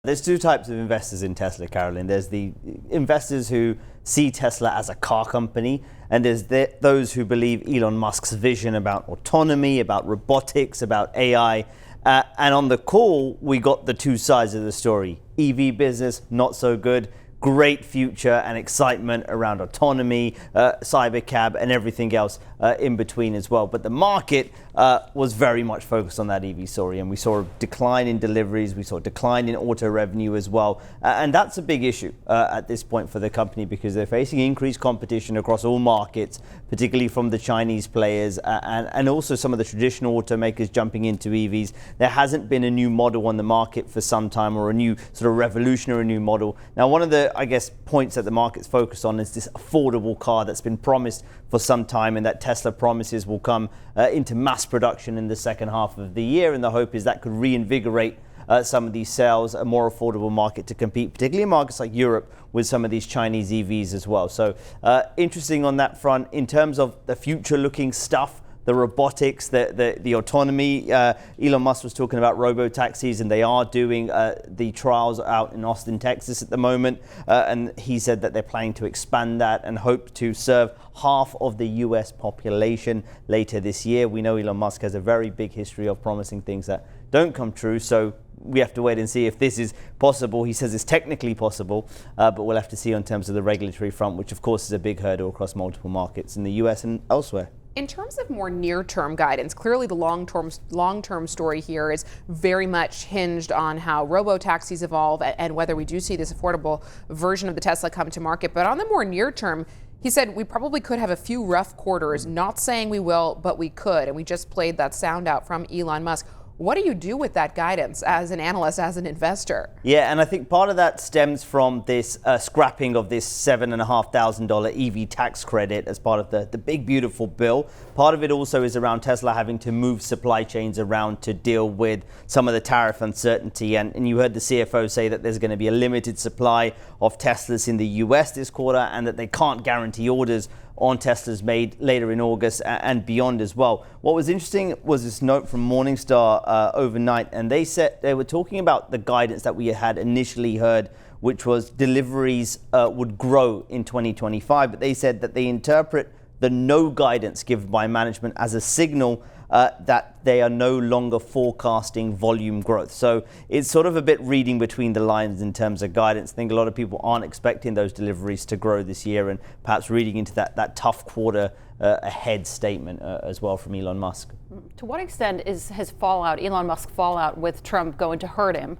There's two types of investors in Tesla, Carolyn. There's the investors who see Tesla as a car company, and there's those who believe Elon Musk's vision about autonomy, about robotics, about AI. And on the call, we got the two sides of the story. EV business, not so good. Great future and excitement around autonomy, cybercab, and everything else in between as well. But the market was very much focused on that EV story, and we saw a decline in deliveries, we saw a decline in auto revenue as well. And that's a big issue at this point for the company, because they're facing increased competition across all markets, particularly from the Chinese players and also some of the traditional automakers jumping into EVs. There hasn't been a new model on the market for some time, or a new sort of revolutionary new model. Now, one of the, I guess, points that the market's focused on is this affordable car that's been promised for some time, and that Tesla promises will come into mass production in the second half of the year. And the hope is that could reinvigorate some of these sales, a more affordable market to compete, particularly in markets like Europe, with some of these Chinese EVs as well. So interesting on that front. In terms of the future-looking stuff, the robotics, the autonomy, Elon Musk was talking about robo-taxis, and they are doing the trials out in Austin, Texas at the moment. And he said that they're planning to expand that and hope to serve half of the US population later this year. We know Elon Musk has a very big history of promising things that don't come true. So we have to wait and see if this is possible. He says it's technically possible, but we'll have to see in terms of the regulatory front, which of course is a big hurdle across multiple markets in the US and elsewhere. In terms of more near-term guidance, clearly the long-term story here is very much hinged on how robo-taxis evolve and whether we do see this affordable version of the Tesla come to market. But on the more near-term, he said we probably could have a few rough quarters, not saying we will, but we could. And we just played that sound out from Elon Musk. What do you do with that guidance as an analyst, as an investor? Yeah, and I think part of that stems from this scrapping of this $7,500 EV tax credit as part of the big, beautiful bill. Part of it also is around Tesla having to move supply chains around to deal with some of the tariff uncertainty. And you heard the CFO say that there's going to be a limited supply of Teslas in the US this quarter, and that they can't guarantee orders on Teslas made later in August and beyond as well. What was interesting was this note from Morningstar overnight, and they said they were talking about the guidance that we had initially heard, which was deliveries would grow in 2025, but they said that they interpret the no guidance given by management as a signal that they are no longer forecasting volume growth. So it's sort of a bit reading between the lines in terms of guidance. I think a lot of people aren't expecting those deliveries to grow this year, and perhaps reading into that tough quarter ahead statement as well from Elon Musk. To what extent is his Elon Musk fallout with Trump going to hurt him?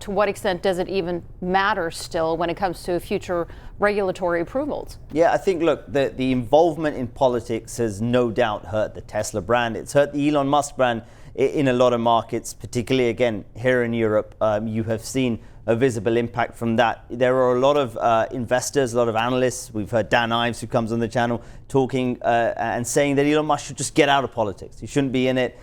To what extent does it even matter still when it comes to future regulatory approvals? Yeah, I think, look, the involvement in politics has no doubt hurt the Tesla brand. It's hurt the Elon Musk brand in a lot of markets, particularly, again, here in Europe. You have seen a visible impact from that. There are a lot of investors, a lot of analysts. We've heard Dan Ives, who comes on the channel, talking and saying that Elon Musk should just get out of politics. He shouldn't be in it.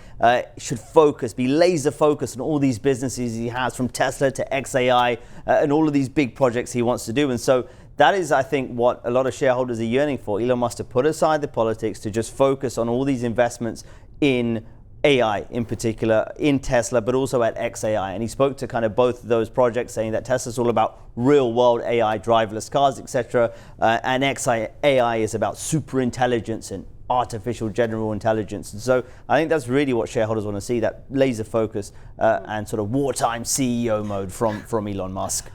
Should focus, be laser focused on all these businesses he has, from Tesla to XAI, and all of these big projects he wants to do. And so that is, I think, what a lot of shareholders are yearning for. Elon Musk to put aside the politics, to just focus on all these investments in AI in particular, in Tesla, but also at XAI. And he spoke to kind of both of those projects, saying that Tesla's all about real world AI, driverless cars, etc. And XAI is about super intelligence and artificial general intelligence. And so I think that's really what shareholders want to see, that laser focus and sort of wartime CEO mode from Elon Musk.